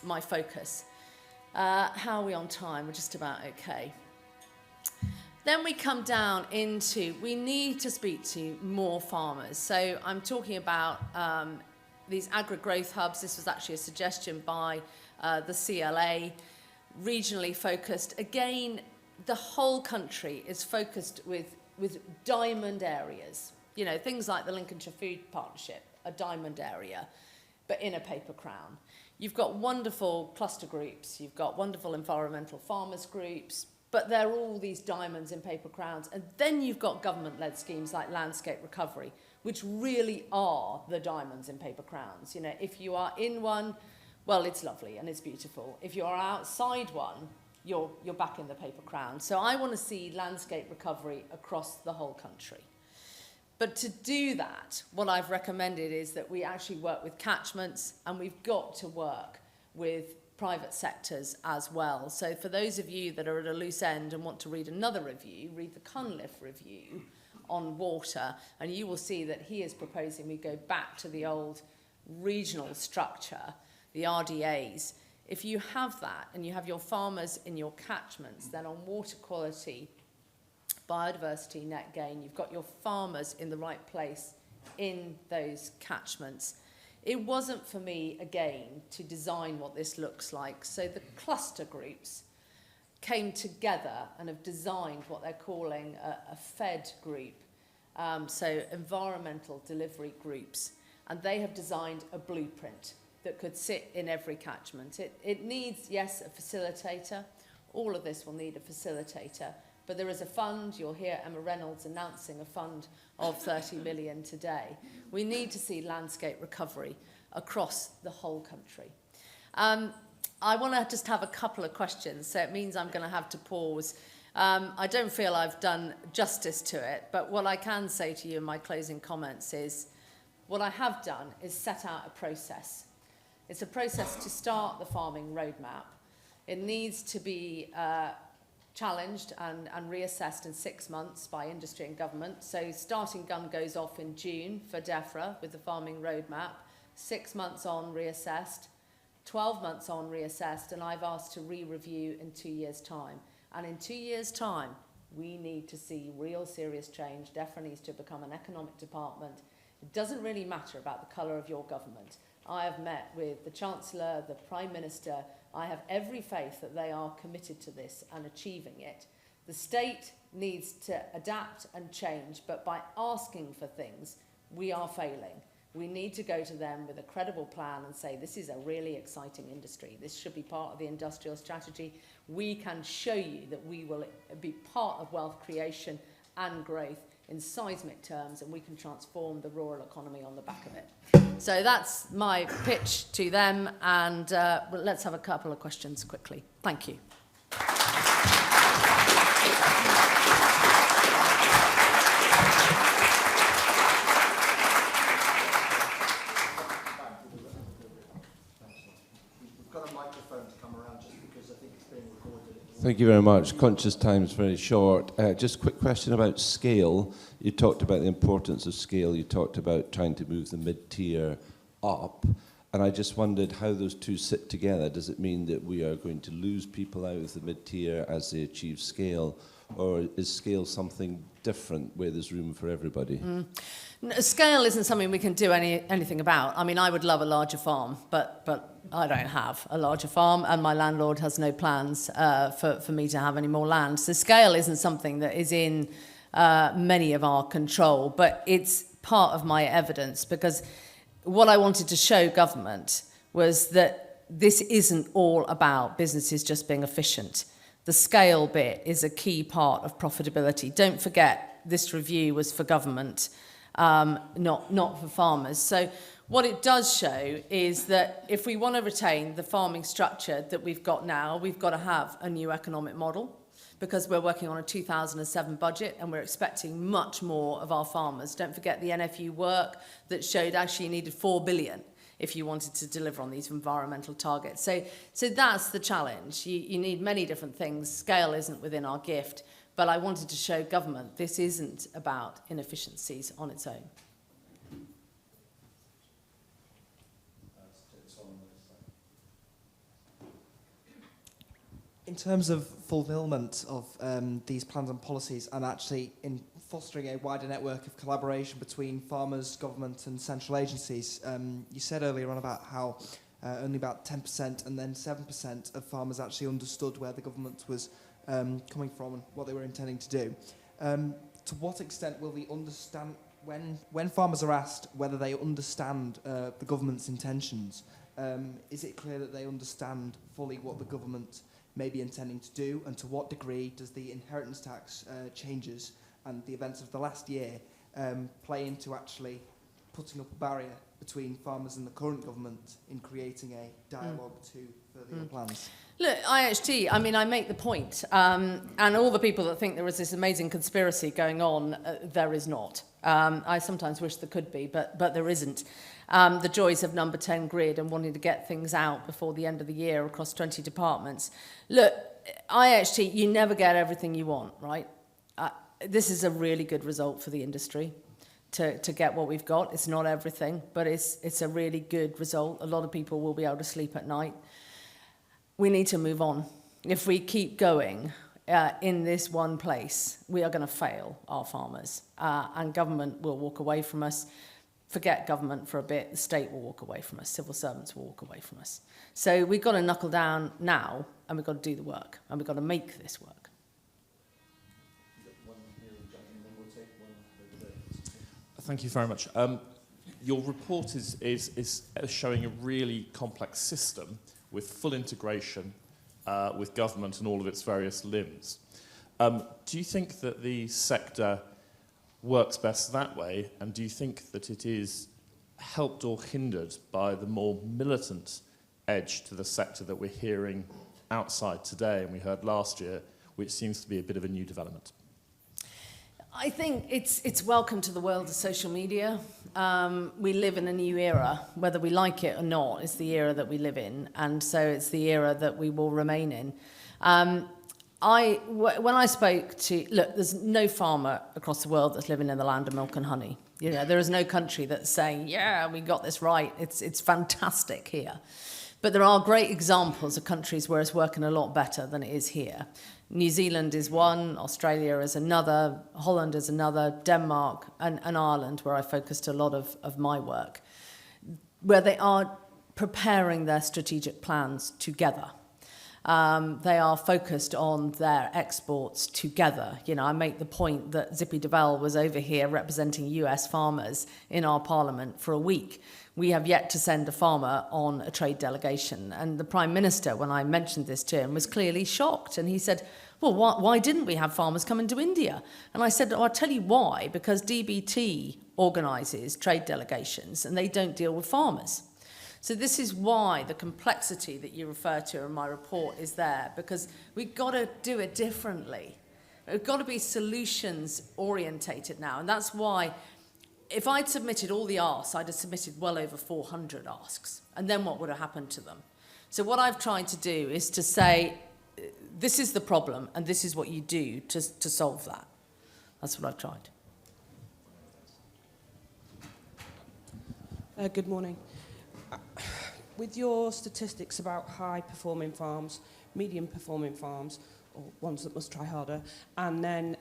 my focus. How are we on time? We're just about okay. Then we come down into, we need to speak to more farmers. So I'm talking about these agri-growth hubs. This was actually a suggestion by the CLA, regionally focused. Again, the whole country is focused with diamond areas. You know, things like the Lincolnshire Food Partnership, a diamond area, but in a paper crown. You've got wonderful cluster groups. You've got wonderful environmental farmers groups, but they're all these diamonds in paper crowns. And then you've got government-led schemes like landscape recovery, which really are the diamonds in paper crowns. You know, if you are in one, well, it's lovely and it's beautiful. If you are outside one, you're back in the paper crown. So I want to see landscape recovery across the whole country. But to do that, what I've recommended is that we actually work with catchments, and we've got to work with private sectors as well. So for those of you that are at a loose end and want to read another review, read the Cunliffe review on water, and you will see that he is proposing we go back to the old regional structure, the RDAs. If you have that and you have your farmers in your catchments, then on water quality, biodiversity, net gain, you've got your farmers in the right place in those catchments. It wasn't for me, again, to design what this looks like. So the cluster groups came together and have designed what they're calling a FED group, so environmental delivery groups. And they have designed a blueprint that could sit in every catchment. It needs, yes, a facilitator. All of this will need a facilitator. But there is a fund. You'll hear Emma Reynolds announcing a fund of 30 million today. We need to see landscape recovery across the whole country. I want to just have a couple of questions, so it means I'm going to have to pause. I don't feel I've done justice to it, but what I can say to you in my closing comments is what I have done is set out a process. It's a process to start the farming roadmap. It needs to be challenged and reassessed in 6 months by industry and government. So starting gun goes off in June for DEFRA with the farming roadmap. 6 months on, reassessed. 12 months on, reassessed. And I've asked to re-review in 2 years' time. And in 2 years' time, we need to see real serious change. DEFRA needs to become an economic department. It doesn't really matter about the colour of your government. I have met with the Chancellor, the Prime Minister. I have every faith that they are committed to this and achieving it. The state needs to adapt and change, but by asking for things, we are failing. We need to go to them with a credible plan and say, this is a really exciting industry. This should be part of the industrial strategy. We can show you that we will be part of wealth creation and growth in seismic terms, and we can transform the rural economy on the back of it. So that's my pitch to them, and let's have a couple of questions quickly. Thank you. We've got a microphone to come around just because I think it's being recorded. Thank you very much. Conscious time's very short. Just a quick question about scale. You talked about the importance of scale. You talked about trying to move the mid-tier up. And I just wondered how those two sit together. Does it mean that we are going to lose people out of the mid-tier as they achieve scale? Or is scale something different where there's room for everybody? Scale isn't something we can do anything about. I mean, I would love a larger farm, but I don't have a larger farm, and my landlord has no plans for me to have any more land. So scale isn't something that is in many of our control, but it's part of my evidence, because what I wanted to show government was that this isn't all about businesses just being efficient. The scale bit is a key part of profitability. Don't forget, this review was for government, not for farmers. So what it does show is that if we want to retain the farming structure that we've got now, we've got to have a new economic model, because we're working on a 2007 budget and we're expecting much more of our farmers. Don't forget the NFU work that showed actually you needed 4 billion if you wanted to deliver on these environmental targets. So that's the challenge. You need many different things. Scale isn't within our gift, but I wanted to show government this isn't about inefficiencies on its own. In terms of fulfilment of these plans and policies, and actually in fostering a wider network of collaboration between farmers, government and central agencies, you said earlier on about how only about 10% and then 7% of farmers actually understood where the government was coming from and what they were intending to do. To what extent will they understand, when farmers are asked whether they understand the government's intentions, is it clear that they understand fully what the government may be intending to do, and to what degree does the inheritance tax changes and the events of the last year play into actually putting up a barrier between farmers and the current government in creating a dialogue to further your plans? Look, IHT, I mean, I make the point, and all the people that think there is this amazing conspiracy going on, there is not. I sometimes wish there could be, but there isn't. The joys of number 10 grid and wanting to get things out before the end of the year across 20 departments. Look, IHT, you never get everything you want, right? This is a really good result for the industry to get what we've got. It's not everything, but it's a really good result. A lot of people will be able to sleep at night. We need to move on. If we keep going in this one place, we are going to fail our farmers, and government will walk away from us. Forget government for a bit, the state will walk away from us, civil servants will walk away from us. So we've got to knuckle down now, and we've got to do the work, and we've got to make this work. Thank you very much. Your report is showing a really complex system with full integration with government and all of its various limbs. Do you think that the sector works best that way, and do you think that it is helped or hindered by the more militant edge to the sector that we're hearing outside today and we heard last year, which seems to be a bit of a new development? I think it's welcome to the world of social media. We live in a new era, whether we like it or not. It's the era that we live in, and so it's the era that we will remain in. When I spoke to, look, there's no farmer across the world that's living in the land of milk and honey. You know, there is no country that's saying, yeah, we got this right. It's fantastic here. But there are great examples of countries where it's working a lot better than it is here. New Zealand is one, Australia is another, Holland is another, Denmark and Ireland, where I focused a lot of my work, where they are preparing their strategic plans together. They are focused on their exports together. You know, I make the point that Zippy DeVal was over here representing US farmers in our parliament for a week. We have yet to send a farmer on a trade delegation. And the Prime Minister, when I mentioned this to him, was clearly shocked. And he said, well, why didn't we have farmers come into India? And I said, I'll tell you why, because DBT organises trade delegations and they don't deal with farmers. So this is why the complexity that you refer to in my report is there, because we've got to do it differently. We've got to be solutions orientated now. And that's why if I'd submitted all the asks, I'd have submitted well over 400 asks. And then what would have happened to them? So what I've tried to do is to say, this is the problem and this is what you do to solve that. That's what I've tried. Good morning. With your statistics about high-performing farms, medium-performing farms, or ones that must try harder, and then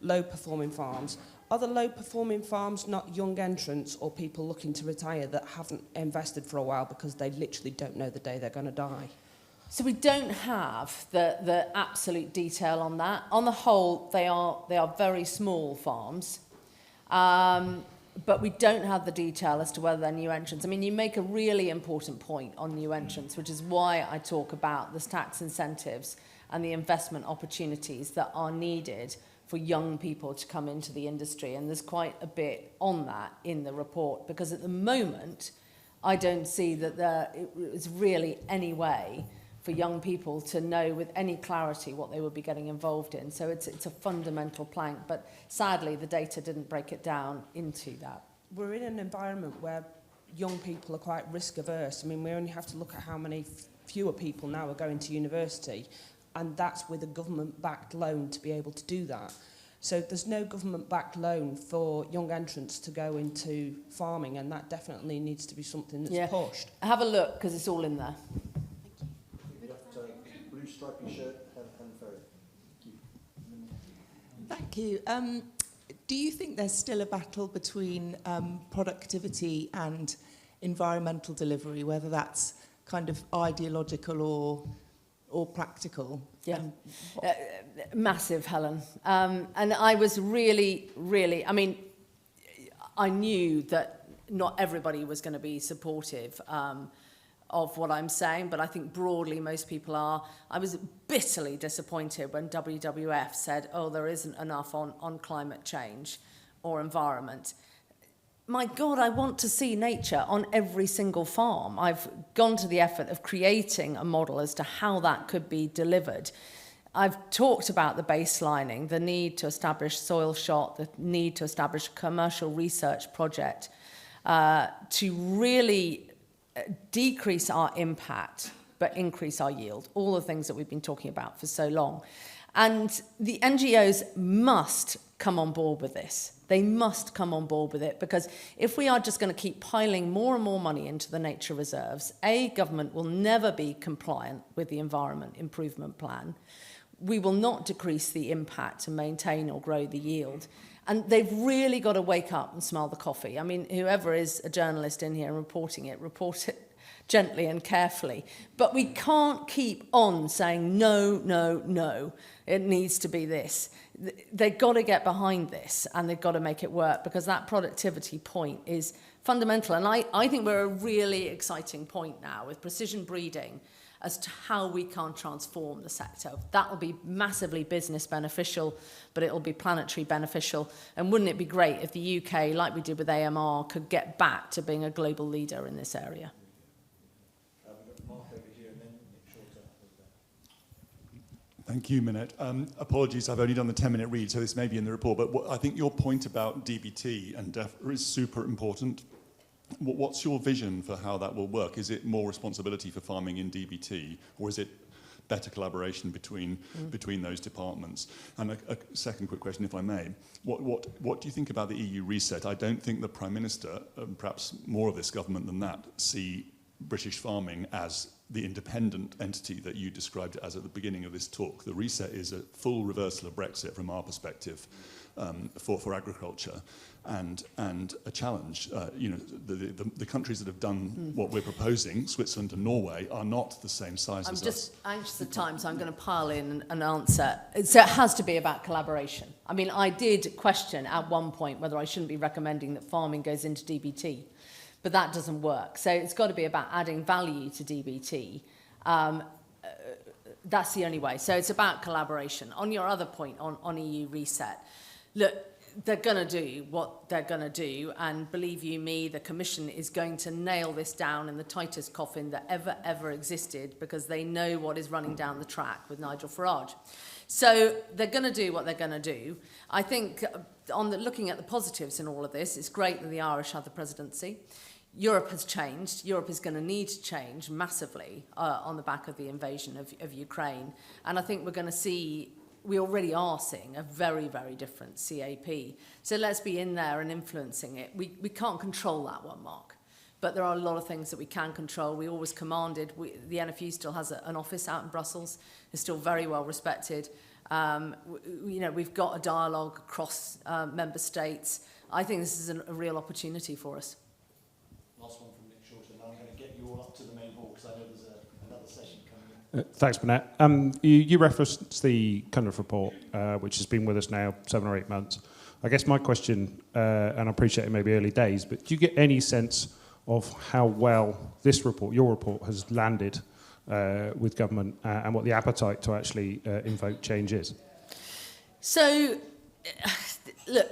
low-performing farms, are the low-performing farms not young entrants or people looking to retire that haven't invested for a while because they literally don't know the day they're going to die? So we don't have the absolute detail on that. On the whole, they are very small farms. But we don't have the detail as to whether they're new entrants. I mean, you make a really important point on new entrants, which is why I talk about the tax incentives and the investment opportunities that are needed for young people to come into the industry. And there's quite a bit on that in the report, because at the moment, I don't see that there is really any way for young people to know with any clarity what they would be getting involved in. So it's a fundamental plank, but sadly the data didn't break it down into that. We're in an environment where young people are quite risk averse. I mean, we only have to look at how many fewer people now are going to university, and that's with a government-backed loan to be able to do that. So there's no government-backed loan for young entrants to go into farming, and that definitely needs to be something that's pushed. Have a look, because it's all in there. Blue stripy shirt and ferry. Thank you. Do you think there's still a battle between productivity and environmental delivery, whether that's kind of ideological or practical? Yeah, massive, Helen. And I was really, I mean, I knew that not everybody was going to be supportive of what I'm saying, but I think broadly most people are. I was bitterly disappointed when WWF said, oh, there isn't enough on climate change or environment. my God, I want to see nature on every single farm. I've gone to the effort of creating a model as to how that could be delivered. I've talked about the baselining, the need to establish soil shot, the need to establish a commercial research project to really decrease our impact but increase our yield, all the things that we've been talking about for so long. And the NGOs must come on board with this. They must come on board with it, because if we are just going to keep piling more and more money into the nature reserves, government will never be compliant with the Environment Improvement Plan. We will not decrease the impact to maintain or grow the yield. And they've really got to wake up and smell the coffee. I mean, whoever is a journalist in here reporting it, report it gently and carefully. But we can't keep on saying, no, no, no, it needs to be this. They've got to get behind this, and they've got to make it work, because that productivity point is fundamental. And I think we're at a really exciting point now with precision breeding as to how we can transform the sector. That will be massively business beneficial, but it will be planetary beneficial. And wouldn't it be great if the UK, like we did with AMR, could get back to being a global leader in this area? Thank you, Minette. Apologies, I've only done the 10-minute read, so this may be in the report, but I think your point about DBT and DEFRA is super important. What's your vision for how that will work? Is it more responsibility for farming in DBT, or is it better collaboration between those departments? And a second quick question, if I may. What do you think about the EU reset? I don't think the Prime Minister, and perhaps more of this government than that, see British farming as the independent entity that you described it as at the beginning of this talk. The reset is a full reversal of Brexit from our perspective for agriculture, and a challenge. The countries that have done what we're proposing, Switzerland and Norway, are not the same size as us. I'm just anxious of time, so I'm going to pile in an answer. So it has to be about collaboration. I mean, I did question at one point whether I shouldn't be recommending that farming goes into DBT, but that doesn't work. So it's got to be about adding value to DBT. That's the only way. So it's about collaboration. On your other point on EU reset, look, they're going to do what they're going to do, and believe you me, the Commission is going to nail this down in the tightest coffin that ever existed, because they know what is running down the track with Nigel Farage. So they're going to do what they're going to do. I think looking at the positives in all of this, it's great that the Irish have the presidency. Europe has changed. Europe is going to need to change massively on the back of the invasion of Ukraine. And I think we're going to see, we already are seeing a very, very different CAP. So let's be in there and influencing it. We can't control that one, Mark. But there are a lot of things that we can control. We always commanded. The NFU still has an office out in Brussels. It's still very well respected. We've got a dialogue across member states. I think this is a real opportunity for us. Last one from Nick Shorter, and I'm going to get you all up to the main hall, because I know there's another session coming in. Thanks, Minette. You referenced the Cunliffe report, which has been with us now 7 or 8 months. I guess my question, and I appreciate it may be early days, but do you get any sense of how well this report, your report, has landed with government and what the appetite to actually invoke change is? So, look,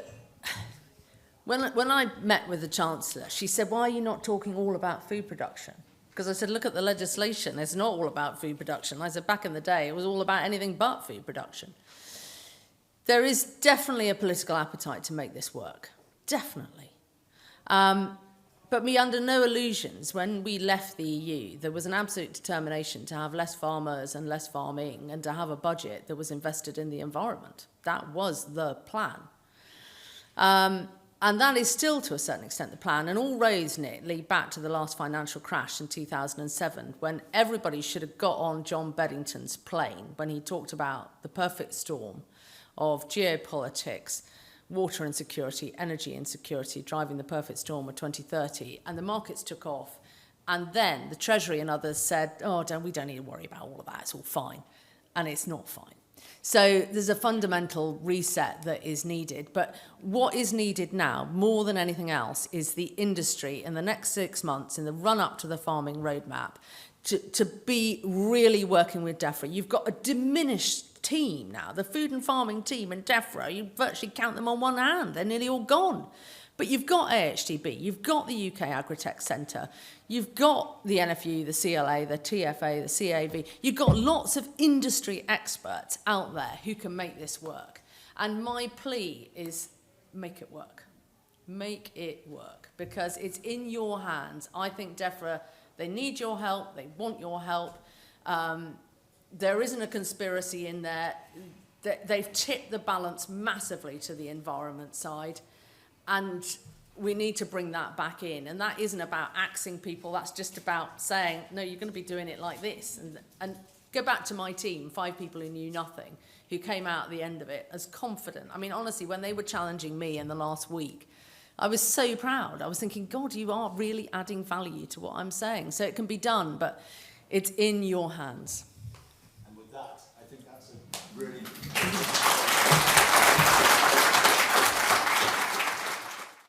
when I met with the Chancellor, she said, why are you not talking all about food production? Because I said, look at the legislation. It's not all about food production. I said, back in the day, it was all about anything but food production. There is definitely a political appetite to make this work. Definitely. But me under no illusions, when we left the EU, there was an absolute determination to have less farmers and less farming, and to have a budget that was invested in the environment. That was the plan. And that is still, to a certain extent, the plan. And all roads, Nick, lead back to the last financial crash in 2007, when everybody should have got on John Beddington's plane when he talked about the perfect storm of geopolitics, water insecurity, energy insecurity, driving the perfect storm of 2030. And the markets took off. And then the Treasury and others said, we don't need to worry about all of that. It's all fine. And it's not fine. So there's a fundamental reset that is needed. But what is needed now, more than anything else, is the industry in the next 6 months, in the run-up to the farming roadmap, to be really working with DEFRA. You've got a diminished team now. The food and farming team in DEFRA, you virtually count them on one hand. They're nearly all gone. But you've got AHDB, you've got the UK Agritech Centre, you've got the NFU, the CLA, the TFA, the CAV. You've got lots of industry experts out there who can make this work. And my plea is make it work. Make it work, because it's in your hands. I think DEFRA, they need your help, they want your help. There isn't a conspiracy in there. They've tipped the balance massively to the environment side, and we need to bring that back in. And that isn't about axing people, that's just about saying, no, you're going to be doing it like this. And go back to my team, 5 people who knew nothing, who came out at the end of it as confident. I mean, honestly, when they were challenging me in the last week, I was so proud. I was thinking, God, you are really adding value to what I'm saying. So it can be done, but it's in your hands. And with that, I think that's a really